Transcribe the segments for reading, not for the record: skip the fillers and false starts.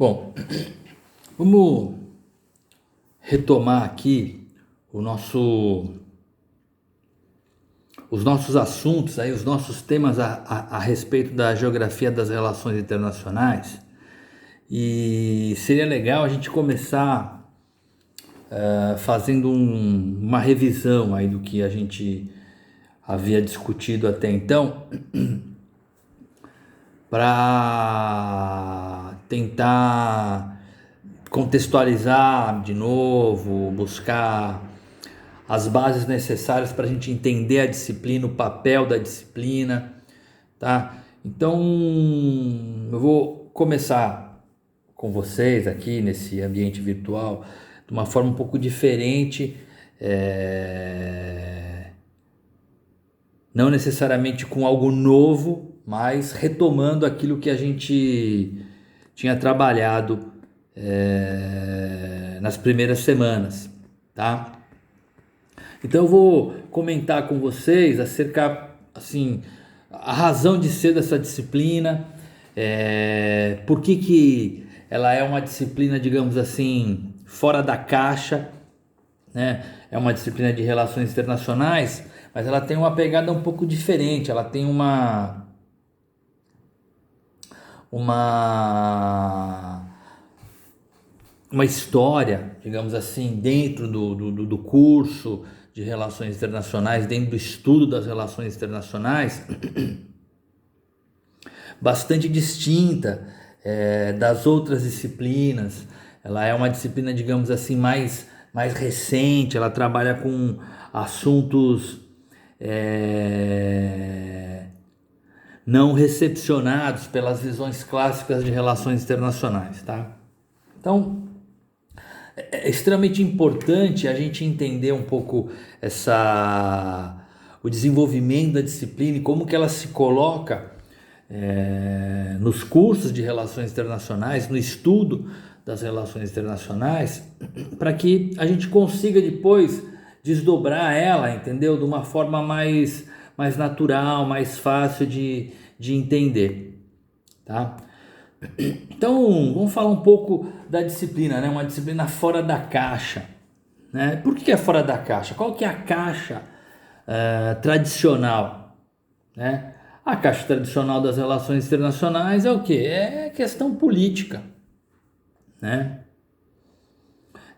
Bom, vamos retomar aqui os nossos assuntos, aí, os nossos temas a respeito da geografia das relações internacionais. E seria legal a gente começar fazendo uma revisão aí do que a gente havia discutido até então, para tentar contextualizar de novo, buscar as bases necessárias para a gente entender a disciplina, o papel da disciplina, tá? Então, eu vou começar com vocês aqui nesse ambiente virtual de uma forma um pouco diferente, não necessariamente com algo novo, mas retomando aquilo que a gente tinha trabalhado nas primeiras semanas, tá? Então eu vou comentar com vocês acerca, assim, a razão de ser dessa disciplina, por que ela é uma disciplina, digamos assim, fora da caixa, né? É uma disciplina de relações internacionais, mas ela tem uma pegada um pouco diferente, ela tem uma história, digamos assim, dentro do curso de relações internacionais, dentro do estudo das relações internacionais, bastante distinta das outras disciplinas. Ela é uma disciplina, digamos assim, mais recente, ela trabalha com assuntos não recepcionados pelas visões clássicas de relações internacionais, tá? Então, é extremamente importante a gente entender um pouco o desenvolvimento da disciplina e como que ela se coloca nos cursos de relações internacionais, no estudo das relações internacionais, para que a gente consiga depois desdobrar ela, entendeu? De uma forma mais natural, mais fácil de entender, tá? Então, vamos falar um pouco da disciplina, né? Uma disciplina fora da caixa, né? Por que é fora da caixa? Qual que é a caixa tradicional, né? A caixa tradicional das relações internacionais é o quê? É questão política, né?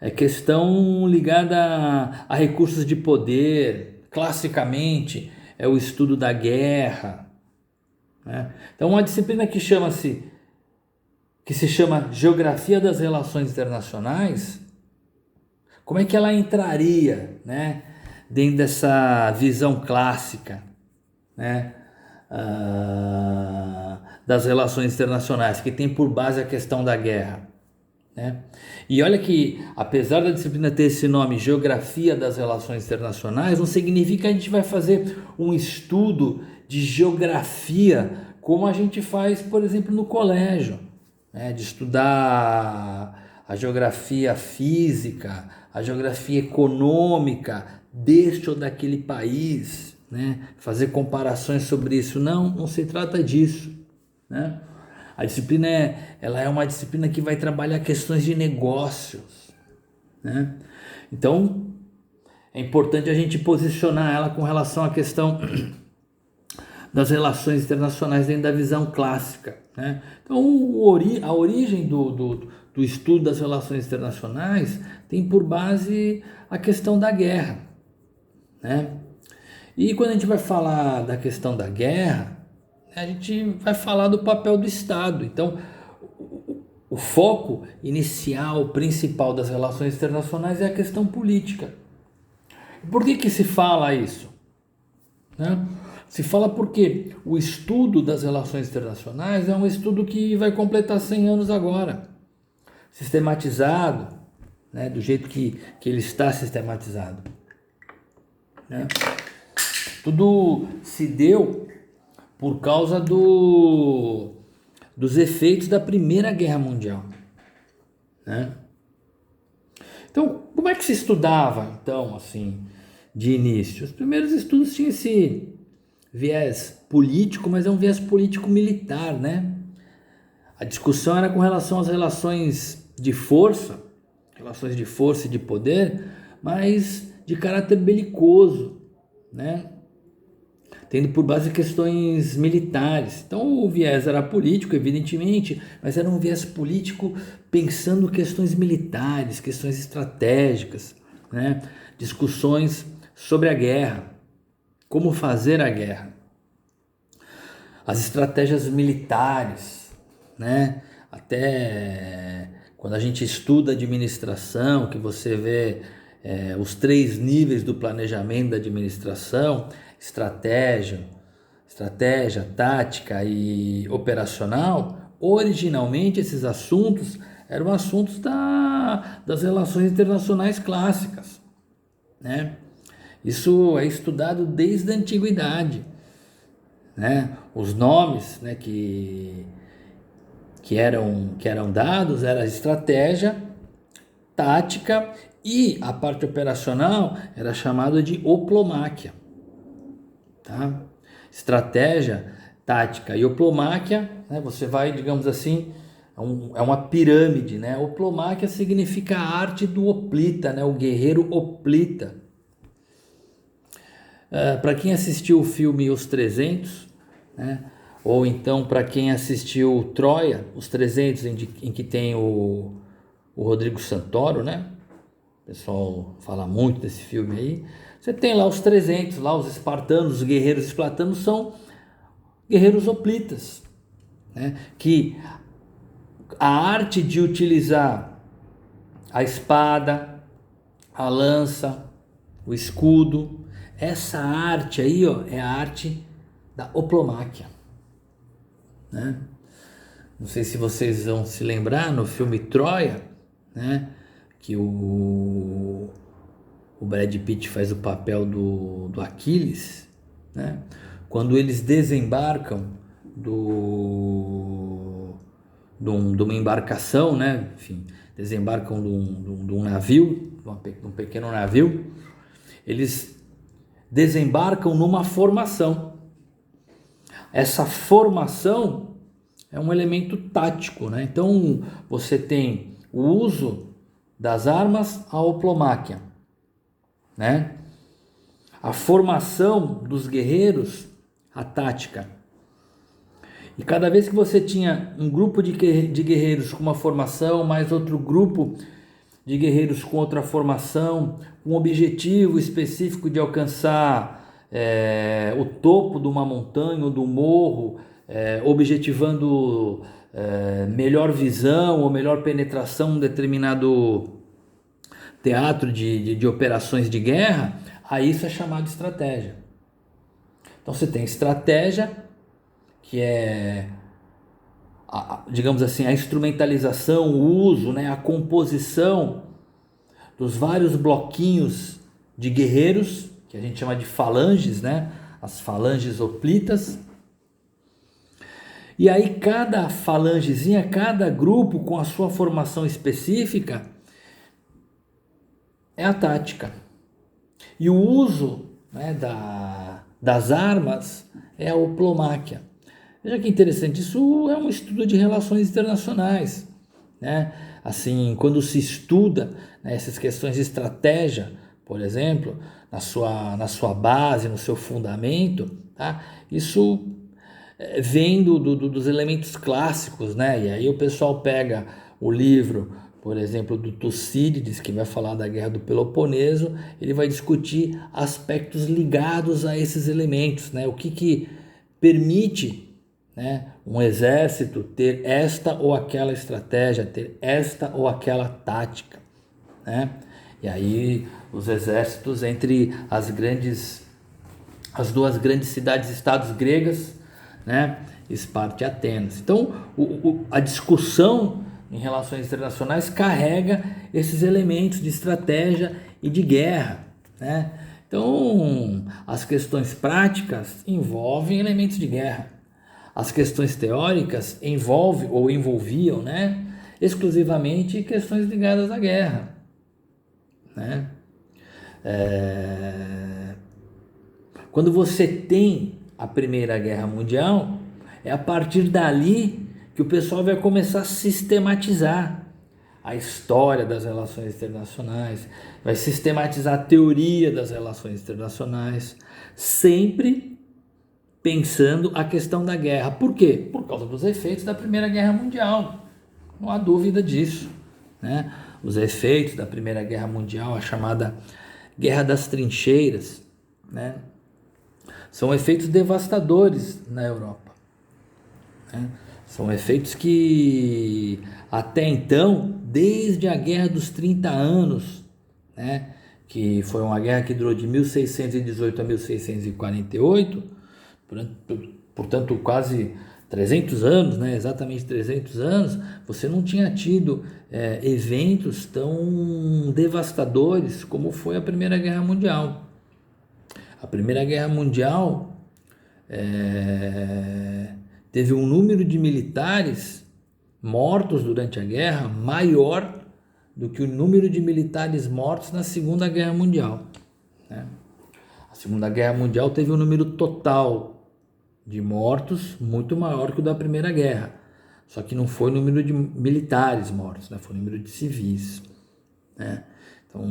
É questão ligada a recursos de poder. Classicamente, é o estudo da guerra, né? Então, uma disciplina que se chama Geografia das Relações Internacionais, como é que ela entraria, né, dentro dessa visão clássica, né, das relações internacionais, que tem por base a questão da guerra, né? E olha que, apesar da disciplina ter esse nome, Geografia das Relações Internacionais, não significa que a gente vai fazer um estudo de geografia como a gente faz, por exemplo, no colégio, né? De estudar a geografia física, a geografia econômica deste ou daquele país, né? Fazer comparações sobre isso. Não se trata disso, né? A disciplina ela é uma disciplina que vai trabalhar questões de negócios, né? Então, é importante a gente posicionar ela com relação à questão das relações internacionais dentro da visão clássica, né? Então, a origem do estudo das relações internacionais tem por base a questão da guerra, né? E quando a gente vai falar da questão da guerra, a gente vai falar do papel do Estado. Então, o foco inicial, principal das relações internacionais é a questão política. Por que se fala isso, né? Se fala porque o estudo das relações internacionais é um estudo que vai completar 100 anos agora, sistematizado, né, do jeito que ele está sistematizado, né? Tudo se deu por causa dos efeitos da Primeira Guerra Mundial, né? Então, como é que se estudava, então, assim, de início? Os primeiros estudos tinham esse viés político, mas é um viés político-militar, né? A discussão era com relação às relações de força e de poder, mas de caráter belicoso, né? Tendo por base questões militares. Então o viés era político, evidentemente, mas era um viés político pensando questões militares, questões estratégicas, né? Discussões sobre a guerra, como fazer a guerra, as estratégias militares, né? Até quando a gente estuda administração, que você vê os 3 níveis do planejamento da administração, estratégia, tática e operacional, originalmente esses assuntos eram assuntos das relações internacionais clássicas, né? Isso é estudado desde a antiguidade, né? Os nomes, né, que eram dados era estratégia, tática, e a parte operacional era chamada de oplomáquia, tá? Estratégia, tática e oplomáquia, né? Você vai, digamos assim, é uma pirâmide, né? Oplomáquia significa a arte do hoplita, né? O guerreiro hoplita. Para quem assistiu o filme Os 300, né? Ou então para quem assistiu Troia, Os 300, em que tem o Rodrigo Santoro, né? O pessoal fala muito desse filme aí. Você tem lá os 300, lá os espartanos, os guerreiros espartanos são guerreiros hoplitas, né? Que a arte de utilizar a espada, a lança, o escudo, essa arte aí, ó, é a arte da oplomáquia, né? Não sei se vocês vão se lembrar no filme Troia, né? Que o Brad Pitt faz o papel do Aquiles, né? Quando eles desembarcam de uma embarcação, né? Enfim, desembarcam de um navio, de um pequeno navio, eles desembarcam numa formação. Essa formação é um elemento tático, né? Então você tem o uso das armas, a oplomáquia, né? A formação dos guerreiros, a tática. E cada vez que você tinha um grupo de guerreiros com uma formação, mais outro grupo de guerreiros com outra formação, um objetivo específico de alcançar o topo de uma montanha ou do morro, objetivando melhor visão ou melhor penetração em um determinado teatro de operações de guerra, aí isso é chamado de estratégia. Então você tem estratégia, que é, digamos assim, a instrumentalização, o uso, né, a composição dos vários bloquinhos de guerreiros, que a gente chama de falanges, né, as falanges hoplitas. E aí cada falangezinha, cada grupo com a sua formação específica é a tática. E o uso, né, das armas é a oplomáquia. Veja que interessante, isso é um estudo de relações internacionais, né? Assim, quando se estuda, né, essas questões de estratégia, por exemplo, na sua base, no seu fundamento, tá? Isso vem dos elementos clássicos, né? E aí o pessoal pega o livro, por exemplo, do Tucídides, que vai falar da Guerra do Peloponeso, ele vai discutir aspectos ligados a esses elementos, né? O que permite, né, um exército ter esta ou aquela estratégia, ter esta ou aquela tática, né? E aí os exércitos entre as duas grandes cidades-estados gregas, né, Esparta e Atenas. Então, a discussão em relações internacionais carrega esses elementos de estratégia e de guerra, né? Então, as questões práticas envolvem elementos de guerra. As questões teóricas envolviam, né, exclusivamente questões ligadas à guerra, né? Quando você tem a Primeira Guerra Mundial, é a partir dali que o pessoal vai começar a sistematizar a história das relações internacionais, vai sistematizar a teoria das relações internacionais, sempre pensando a questão da guerra. Por quê? Por causa dos efeitos da Primeira Guerra Mundial. Não há dúvida disso, né? Os efeitos da Primeira Guerra Mundial, a chamada Guerra das Trincheiras, né? São efeitos devastadores na Europa, né? São efeitos que até então, desde a Guerra dos 30 anos, né, que foi uma guerra que durou de 1618 a 1648, portanto quase 300 anos, né, exatamente 300 anos, você não tinha tido eventos tão devastadores como foi a Primeira Guerra Mundial. A Primeira Guerra Mundial teve um número de militares mortos durante a guerra maior do que o número de militares mortos na Segunda Guerra Mundial, né? A Segunda Guerra Mundial teve um número total de mortos muito maior que o da Primeira Guerra, só que não foi o número de militares mortos, né? Foi o número de civis, né? Então,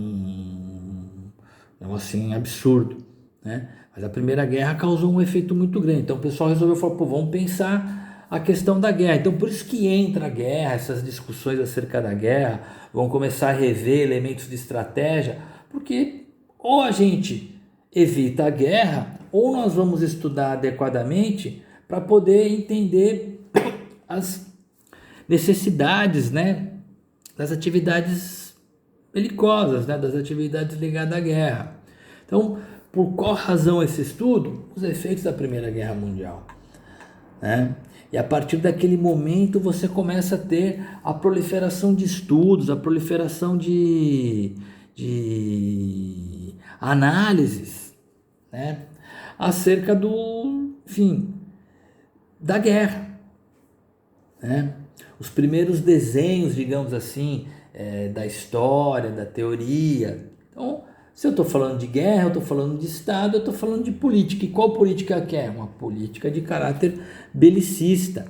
é um assim absurdo, né? Mas a Primeira Guerra causou um efeito muito grande. Então o pessoal resolveu falar, pô, vamos pensar a questão da guerra. Então por isso que entra a guerra, essas discussões acerca da guerra, vão começar a rever elementos de estratégia, porque ou a gente evita a guerra, ou nós vamos estudar adequadamente para poder entender as necessidades, né, das atividades belicosas, né, das atividades ligadas à guerra. Então, por qual razão esse estudo? Os efeitos da Primeira Guerra Mundial, né? E a partir daquele momento você começa a ter a proliferação de estudos, a proliferação de análises, né, acerca da guerra, né? Os primeiros desenhos, digamos assim, da história, da teoria. Então, se eu estou falando de guerra, eu estou falando de Estado, eu estou falando de política. E qual política que é? Uma política de caráter belicista.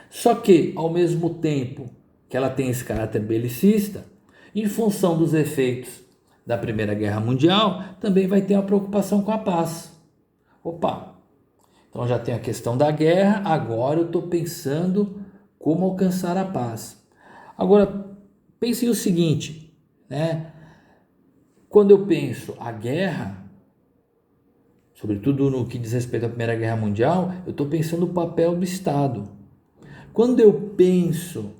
Só que, ao mesmo tempo que ela tem esse caráter belicista, em função dos efeitos da Primeira Guerra Mundial, também vai ter uma preocupação com a paz. Opa, então já tem a questão da guerra, agora eu estou pensando como alcançar a paz. Agora, pense o seguinte, né? Quando eu penso a guerra, sobretudo no que diz respeito à Primeira Guerra Mundial, eu estou pensando o papel do Estado. Quando eu penso,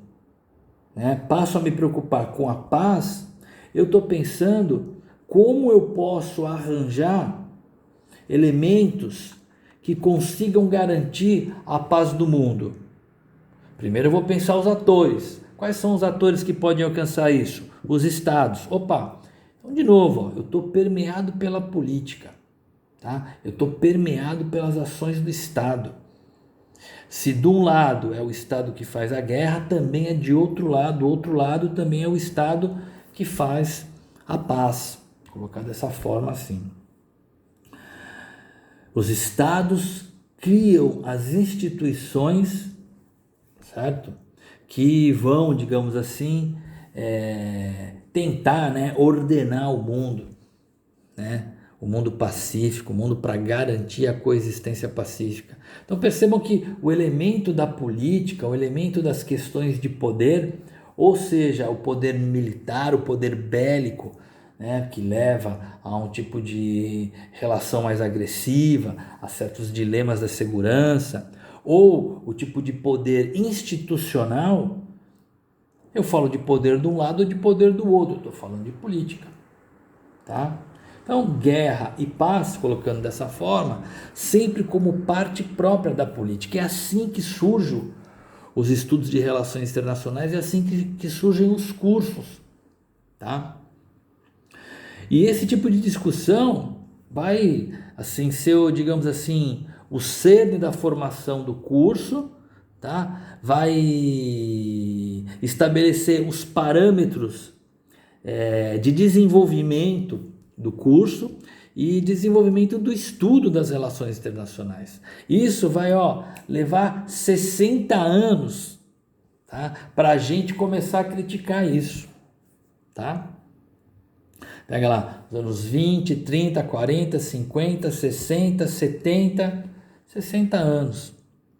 né, passo a me preocupar com a paz, eu estou pensando como eu posso arranjar elementos que consigam garantir a paz do mundo. Primeiro eu vou pensar os atores. Quais são os atores que podem alcançar isso? Os estados. Opa! Então, de novo, eu estou permeado pela política, tá? Eu estou permeado pelas ações do Estado. Se de um lado é o Estado que faz a guerra, também é de outro lado. Do outro lado também é o Estado que faz a paz. Vou colocar dessa forma assim. Os Estados criam as instituições, certo? Que vão, digamos assim, tentar, né, ordenar o mundo, né? O mundo pacífico, o mundo para garantir a coexistência pacífica. Então percebam que o elemento da política, o elemento das questões de poder, ou seja, o poder militar, o poder bélico, né, que leva a um tipo de relação mais agressiva, a certos dilemas da segurança, ou o tipo de poder institucional. Eu falo de poder de um lado ou de poder do outro, eu estou falando de política, tá? Então, guerra e paz, colocando dessa forma, sempre como parte própria da política. É assim que surgem os estudos de relações internacionais, é assim que surgem os cursos, tá? E esse tipo de discussão vai, assim, ser, digamos assim, o cerne da formação do curso, tá? Vai estabelecer os parâmetros de desenvolvimento do curso e desenvolvimento do estudo das relações internacionais. Isso vai levar 60 anos, tá? Para a gente começar a criticar isso. Tá? Pega lá, os anos 20, 30, 40, 50, 60, 70, 60 anos.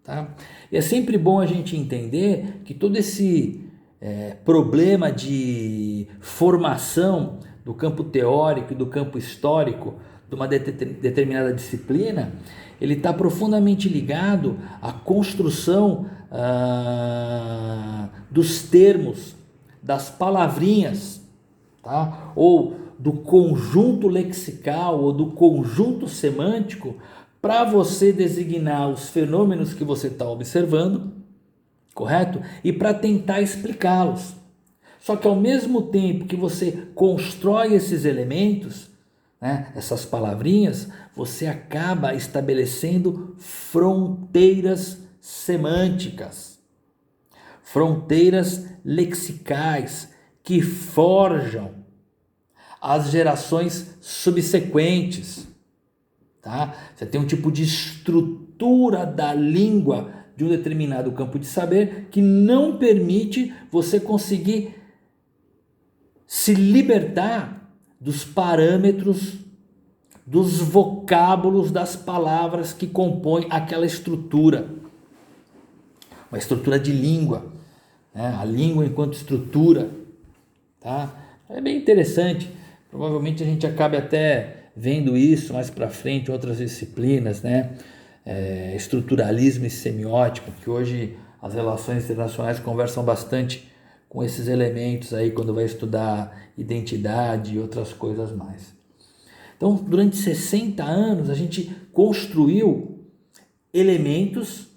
Tá? E é sempre bom a gente entender que todo esse problema de formação do campo teórico e do campo histórico de uma determinada disciplina, ele está profundamente ligado à construção dos termos, das palavrinhas, tá? Ou do conjunto lexical ou do conjunto semântico para você designar os fenômenos que você está observando, correto? E para tentar explicá-los. Só que ao mesmo tempo que você constrói esses elementos, né, essas palavrinhas, você acaba estabelecendo fronteiras semânticas, fronteiras lexicais que forjam as gerações subsequentes. Tá? Você tem um tipo de estrutura da língua de um determinado campo de saber que não permite você conseguir se libertar dos parâmetros, dos vocábulos, das palavras que compõem aquela estrutura. Uma estrutura de língua, né? A língua enquanto estrutura. Tá? É bem interessante. Provavelmente a gente acabe até vendo isso mais para frente em outras disciplinas, né? Estruturalismo e semiótica, que hoje as relações internacionais conversam bastante com esses elementos aí quando vai estudar identidade e outras coisas mais. Então, durante 60 anos, a gente construiu elementos,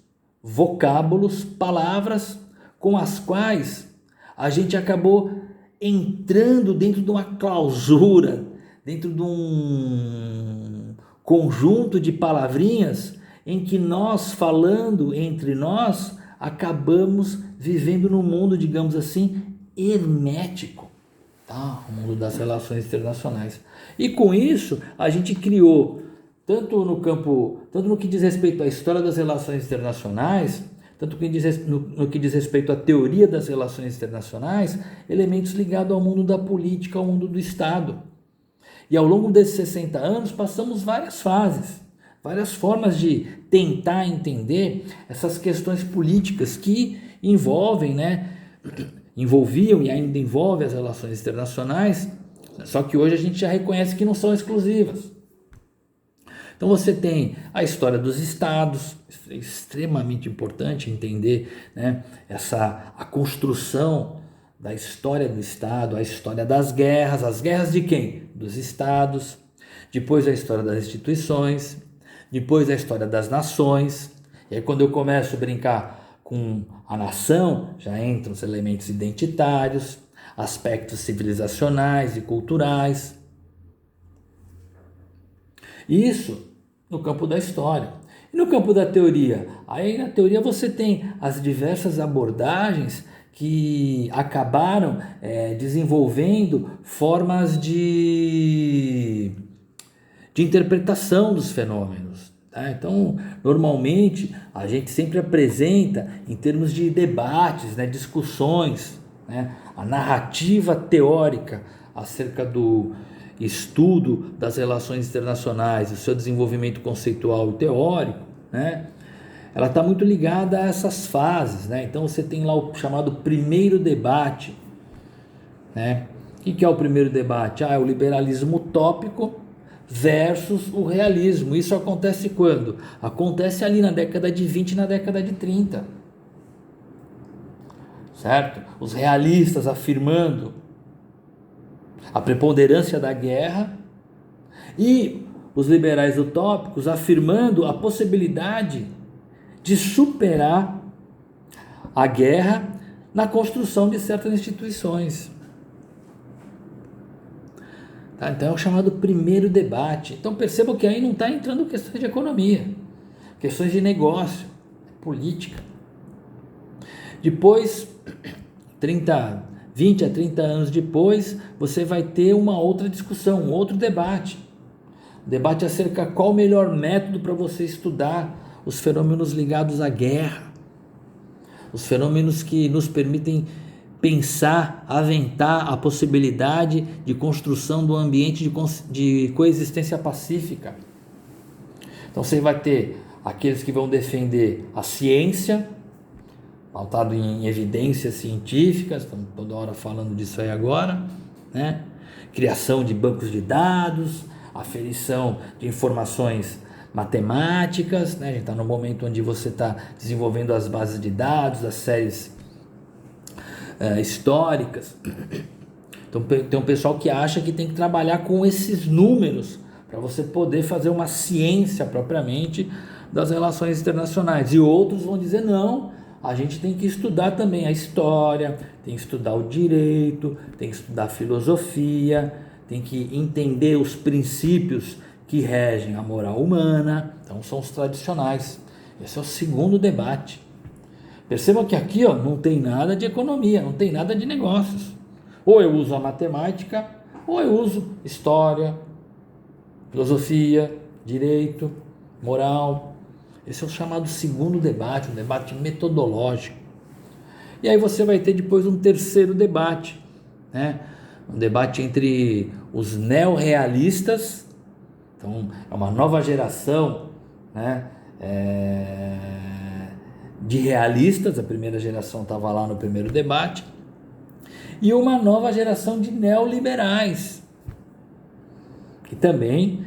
vocábulos, palavras com as quais a gente acabou entrando dentro de uma clausura, dentro de um conjunto de palavrinhas em que nós, falando entre nós, acabamos vivendo num mundo, digamos assim, hermético, tá? O mundo das relações internacionais. E com isso, a gente criou, tanto no que diz respeito à história das relações internacionais, tanto no que diz respeito à teoria das relações internacionais, elementos ligados ao mundo da política, ao mundo do Estado. E ao longo desses 60 anos, passamos várias fases, várias formas de tentar entender essas questões políticas que envolvem, né, envolviam e ainda envolvem as relações internacionais, só que hoje a gente já reconhece que não são exclusivas. Então você tem a história dos estados, é extremamente importante entender, né, a construção da história do Estado, a história das guerras. As guerras de quem? Dos estados. Depois a história das instituições. Depois a história das nações. E aí quando eu começo a brincar com a nação, já entram os elementos identitários, aspectos civilizacionais e culturais. Isso no campo da história. E no campo da teoria? Aí na teoria você tem as diversas abordagens que acabaram desenvolvendo formas de interpretação dos fenômenos. Tá? Então, normalmente, a gente sempre apresenta em termos de debates, né, discussões, né, a narrativa teórica acerca do estudo das relações internacionais, o seu desenvolvimento conceitual e teórico, né? Ela está muito ligada a essas fases, né? Então você tem lá o chamado primeiro debate, né? O que é o primeiro debate? É o liberalismo utópico versus o realismo. Isso acontece quando? Acontece ali na década de 20 e na década de 30. Certo? Os realistas afirmando a preponderância da guerra e os liberais utópicos afirmando a possibilidade de superar a guerra na construção de certas instituições. Tá? Então é o chamado primeiro debate. Então percebam que aí não está entrando questões de economia, questões de negócio, política. Depois, 20 a 30 anos depois, você vai ter uma outra discussão, um outro debate. debate acerca qual o melhor método para você estudar os fenômenos ligados à guerra, os fenômenos que nos permitem pensar, aventar a possibilidade de construção do ambiente de coexistência pacífica. Então você vai ter aqueles que vão defender a ciência, pautado em evidências científicas, estamos toda hora falando disso aí agora, né? Criação de bancos de dados, aferição de informações matemáticas, né? A gente está no momento onde você está desenvolvendo as bases de dados, as séries históricas. Então tem um pessoal que acha que tem que trabalhar com esses números para você poder fazer uma ciência propriamente das relações internacionais, e outros vão dizer não, a gente tem que estudar também a história, tem que estudar o direito, tem que estudar a filosofia, tem que entender os princípios que regem a moral humana. Então são os tradicionais. Esse é o segundo debate. Percebam que aqui não tem nada de economia, não tem nada de negócios. Ou eu uso a matemática, ou eu uso história, filosofia, direito, moral. Esse é o chamado segundo debate, um debate metodológico. E aí você vai ter depois um terceiro debate, né? Um debate entre os neorrealistas, então é uma nova geração, né? De realistas, a primeira geração estava lá no primeiro debate, e uma nova geração de neoliberais, que também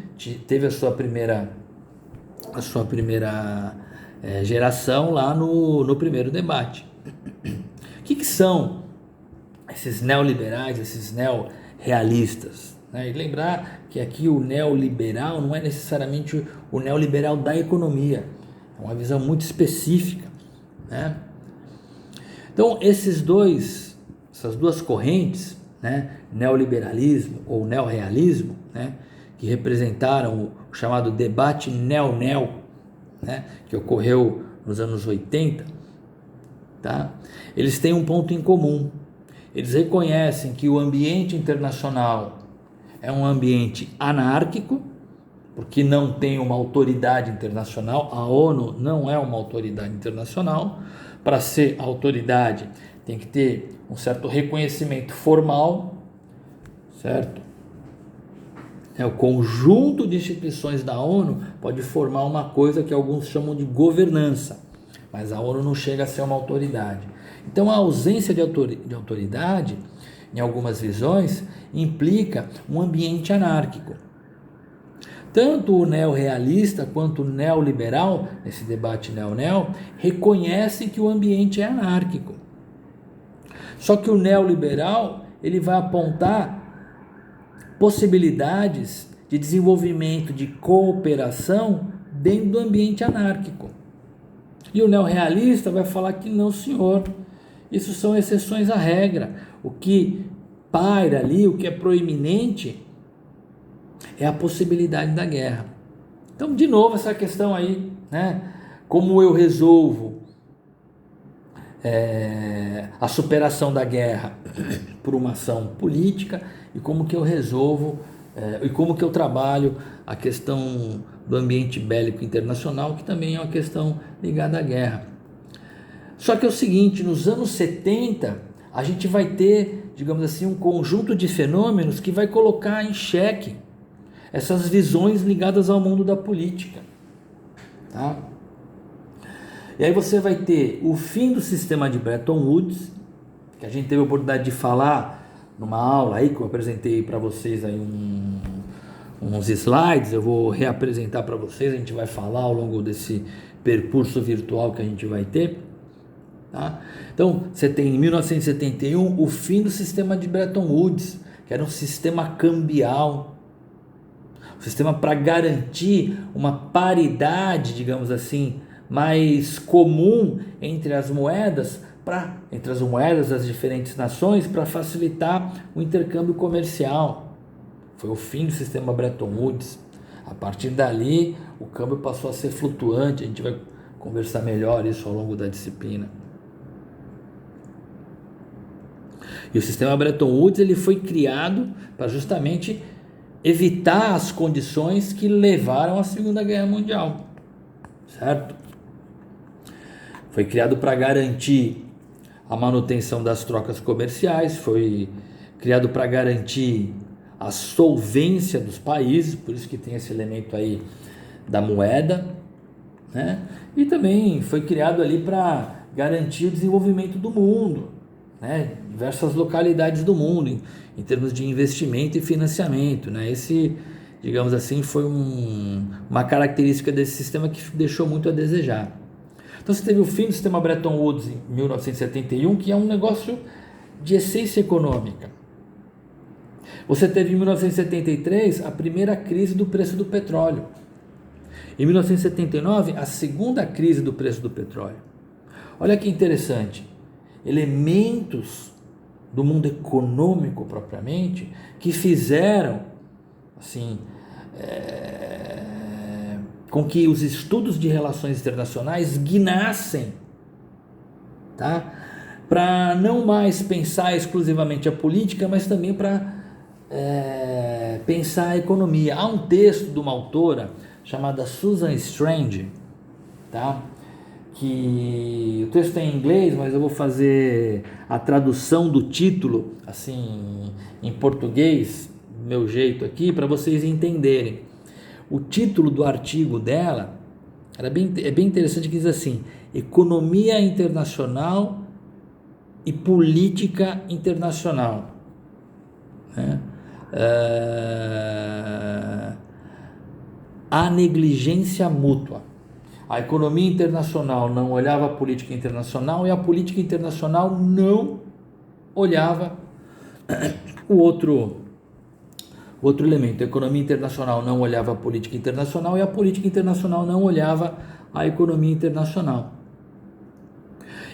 teve a sua primeira geração lá no primeiro debate. O que são esses neoliberais, esses neorrealistas? E lembrar que aqui o neoliberal não é necessariamente o neoliberal da economia, é uma visão muito específica, né? Então essas duas correntes, né, neoliberalismo ou neorrealismo, né, que representaram o chamado debate neo-neo, né, que ocorreu nos anos 80, tá? Eles têm um ponto em comum. Eles reconhecem que o ambiente internacional é um ambiente anárquico, porque não tem uma autoridade internacional. A ONU não é uma autoridade internacional. Para ser autoridade, tem que ter um certo reconhecimento formal, certo? O conjunto de instituições da ONU pode formar uma coisa que alguns chamam de governança, mas a ONU não chega a ser uma autoridade. Então a ausência de autoridade, em algumas visões, implica um ambiente anárquico. Tanto o neorrealista quanto o neoliberal, nesse debate neo-neo, reconhecem que o ambiente é anárquico. Só que o neoliberal, ele vai apontar possibilidades de desenvolvimento de cooperação dentro do ambiente anárquico. E o neorrealista vai falar que não, senhor, isso são exceções à regra. O que paira ali, o que é proeminente, é a possibilidade da guerra. Então, de novo, essa questão aí, né? Como eu resolvo a superação da guerra por uma ação política, e como que eu resolvo e como que eu trabalho a questão do ambiente bélico internacional, que também é uma questão ligada à guerra. Só que é o seguinte, nos anos 70, a gente vai ter, digamos assim, um conjunto de fenômenos que vai colocar em xeque essas visões ligadas ao mundo da política, tá? E aí você vai ter o fim do sistema de Bretton Woods, que a gente teve a oportunidade de falar numa aula aí que eu apresentei para vocês aí uns slides. Eu vou reapresentar para vocês, a gente vai falar ao longo desse percurso virtual que a gente vai ter, tá? Então você tem em 1971 o fim do sistema de Bretton Woods, que era um sistema cambial, um sistema para garantir uma paridade, digamos assim, mais comum entre as moedas das diferentes nações, para facilitar o intercâmbio comercial. Foi o fim do sistema Bretton Woods. A partir dali, o câmbio passou a ser flutuante. A gente vai conversar melhor isso ao longo da disciplina. E o sistema Bretton Woods ele foi criado para justamente evitar as condições que levaram à Segunda Guerra Mundial, certo? Foi criado para garantir a manutenção das trocas comerciais, foi criado para garantir a solvência dos países, por isso que tem esse elemento aí da moeda, né? E também foi criado ali para garantir o desenvolvimento do mundo, né? Diversas localidades do mundo, em termos de investimento e financiamento, né? Esse, digamos assim, foi uma característica desse sistema que deixou muito a desejar. Então você teve o fim do sistema Bretton Woods em 1971, que é um negócio de essência econômica. Você teve em 1973 a primeira crise do preço do petróleo. Em 1979, a segunda crise do preço do petróleo. Olha que interessante, elementos do mundo econômico propriamente que fizeram assim, com que os estudos de relações internacionais guinassem, tá? Para não mais pensar exclusivamente a política, mas também para pensar a economia. Há um texto de uma autora chamada Susan Strange, tá? Que o texto é em inglês, mas eu vou fazer a tradução do título assim em português, do meu jeito aqui, para vocês entenderem. O título do artigo dela é bem interessante, que diz assim: Economia Internacional e Política Internacional, né? A negligência mútua. A economia internacional não olhava a política internacional e a política internacional não olhava o outro elemento. A economia internacional não olhava a política internacional e a política internacional não olhava a economia internacional.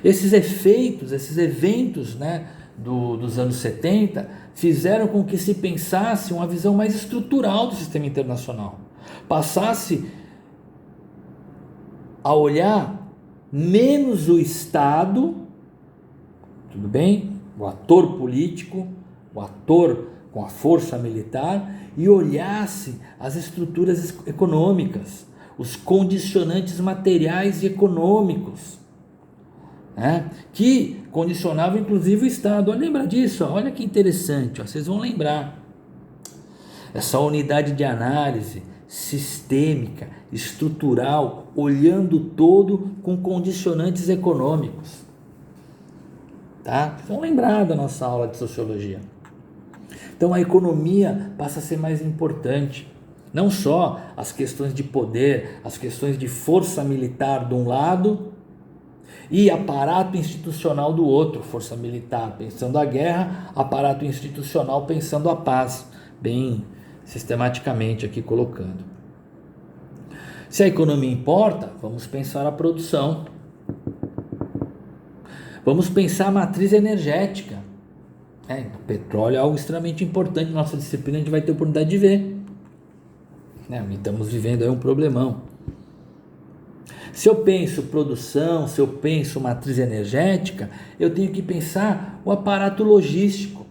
Esses efeitos, esses eventos, né, dos anos 70 fizeram com que se pensasse uma visão mais estrutural do sistema internacional. Passasse a olhar menos o Estado, tudo bem? O ator político, o ator com a força militar, e olhasse as estruturas econômicas, os condicionantes materiais e econômicos, né? Que condicionavam inclusive o Estado. Lembra disso? Olha que interessante, vocês vão lembrar. Essa unidade de análise sistêmica, estrutural, olhando todo com condicionantes econômicos. Tá? Vão lembrar da nossa aula de sociologia. Então a economia passa a ser mais importante. Não só as questões de poder, as questões de força militar de um lado e aparato institucional do outro. Força militar pensando a guerra, aparato institucional pensando a paz. Bem sistematicamente aqui colocando. Se a economia importa, vamos pensar a produção. Vamos pensar a matriz energética. O petróleo é algo extremamente importante na nossa disciplina, a gente vai ter oportunidade de ver. Estamos vivendo aí um problemão. Se eu penso produção, se eu penso matriz energética, eu tenho que pensar o aparato logístico,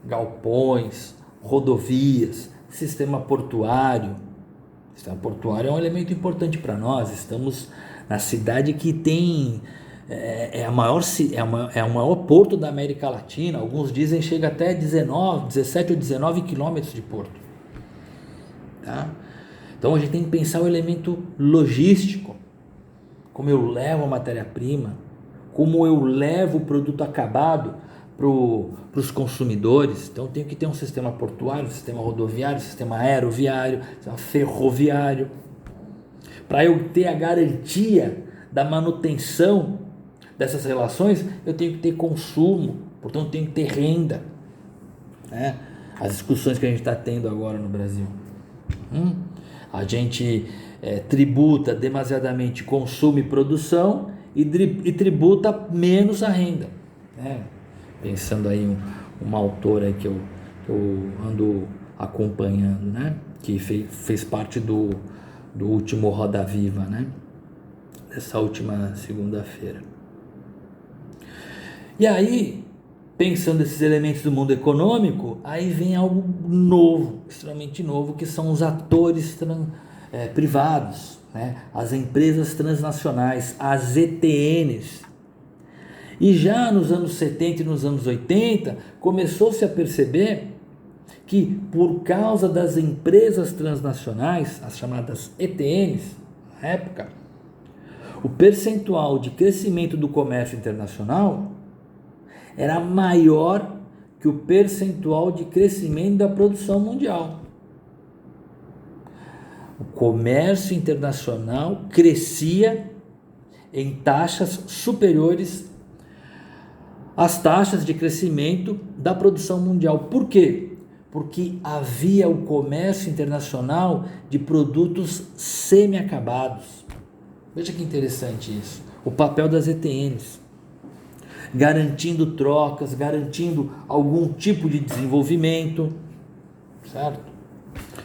galpões, rodovias, sistema portuário. O sistema portuário é um elemento importante para nós. Estamos na cidade que tem o maior porto da América Latina. Alguns dizem chega até 17 ou 19 quilômetros de porto. Tá? Então a gente tem que pensar o elemento logístico. Como eu levo a matéria-prima, como eu levo o produto acabado para os consumidores. Então tem que ter um sistema portuário, um sistema rodoviário, um sistema aeroviário, um sistema ferroviário, para eu ter a garantia da manutenção dessas relações. Eu tenho que ter consumo, portanto tenho que ter renda, né? As discussões que a gente está tendo agora no Brasil, a gente tributa demasiadamente consumo e produção e tributa menos a renda, né? Pensando aí uma autora aí que eu ando acompanhando, né? Que fez parte do último Roda Viva, né? Dessa última segunda-feira. E aí, pensando esses elementos do mundo econômico, aí vem algo novo, extremamente novo, que são os atores privados, né? As empresas transnacionais, as ETNs. E já nos anos 70 e nos anos 80, começou-se a perceber que, por causa das empresas transnacionais, as chamadas ETNs, na época, o percentual de crescimento do comércio internacional era maior que o percentual de crescimento da produção mundial. O comércio internacional crescia em taxas superiores às taxas de crescimento da produção mundial. Por quê? Porque havia o comércio internacional de produtos semi-acabados. Veja que interessante isso. O papel das ETNs, garantindo trocas, garantindo algum tipo de desenvolvimento, certo?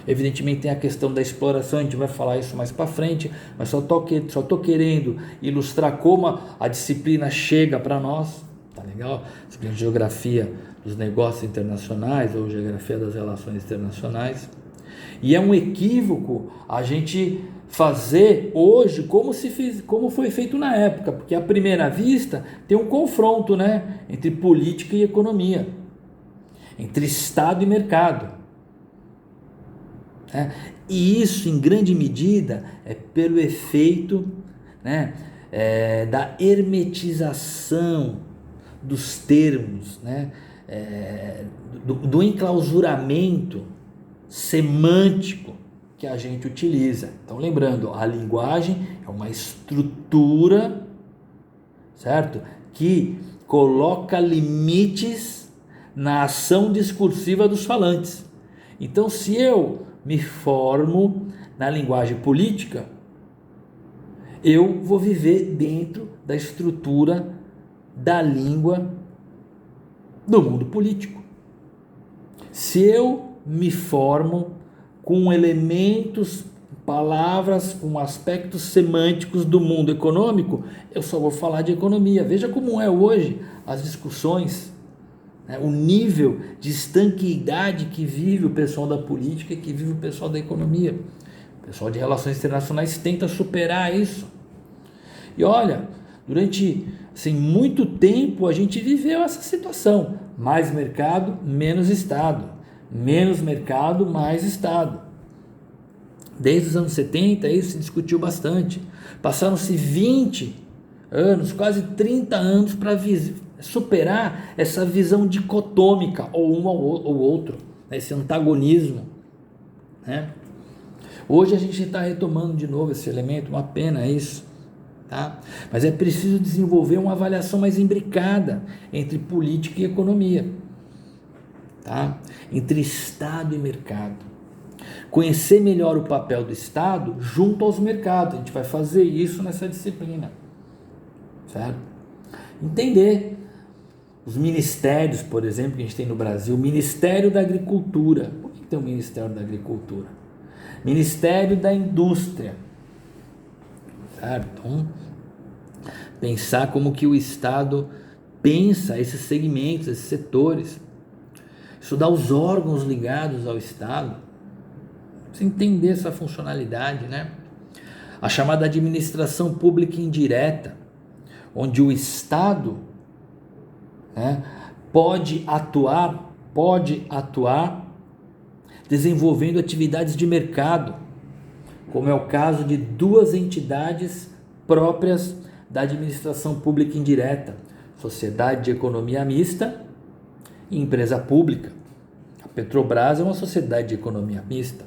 Evidentemente tem a questão da exploração, a gente vai falar isso mais para frente, mas só tô querendo ilustrar como a disciplina chega para nós, tá legal? Disciplina de Geografia dos Negócios Internacionais ou Geografia das Relações Internacionais. E é um equívoco a gente fazer hoje como foi feito na época, porque à primeira vista tem um confronto, né, entre política e economia, entre Estado e mercado, né? E isso em grande medida é pelo efeito, né, da hermetização dos termos, né, do enclausuramento semântico que a gente utiliza. Então, lembrando, a linguagem é uma estrutura, certo? Que coloca limites na ação discursiva dos falantes. Então, se eu me formo na linguagem política, eu vou viver dentro da estrutura da língua do mundo político. Se eu me formo com elementos, palavras, com aspectos semânticos do mundo econômico, eu só vou falar de economia. Veja como é hoje as discussões, né? O nível de estanqueidade que vive o pessoal da política e que vive o pessoal da economia. O pessoal de relações internacionais tenta superar isso. E olha, durante muito tempo a gente viveu essa situação. Mais mercado, menos Estado. Menos mercado, mais Estado. Desde os anos 70 isso se discutiu bastante. Passaram-se 20 anos, quase 30 anos para superar essa visão dicotômica, ou um ou outro, esse antagonismo, né? Hoje a gente está retomando de novo esse elemento, uma pena isso, tá? Mas é preciso desenvolver uma avaliação mais imbricada entre política e economia, tá? Entre Estado e mercado. Conhecer melhor o papel do Estado junto aos mercados. A gente vai fazer isso nessa disciplina, certo? Entender os ministérios, por exemplo, que a gente tem no Brasil. O Ministério da Agricultura. Por que tem o Ministério da Agricultura? Ministério da Indústria, certo? Então, pensar como que o Estado pensa esses segmentos, esses setores. Estudar os órgãos ligados ao Estado, você entender essa funcionalidade, né? A chamada administração pública indireta, onde o Estado, né, pode atuar desenvolvendo atividades de mercado, como é o caso de duas entidades próprias da administração pública indireta, Sociedade de Economia Mista e Empresa Pública. A Petrobras é uma sociedade de economia mista.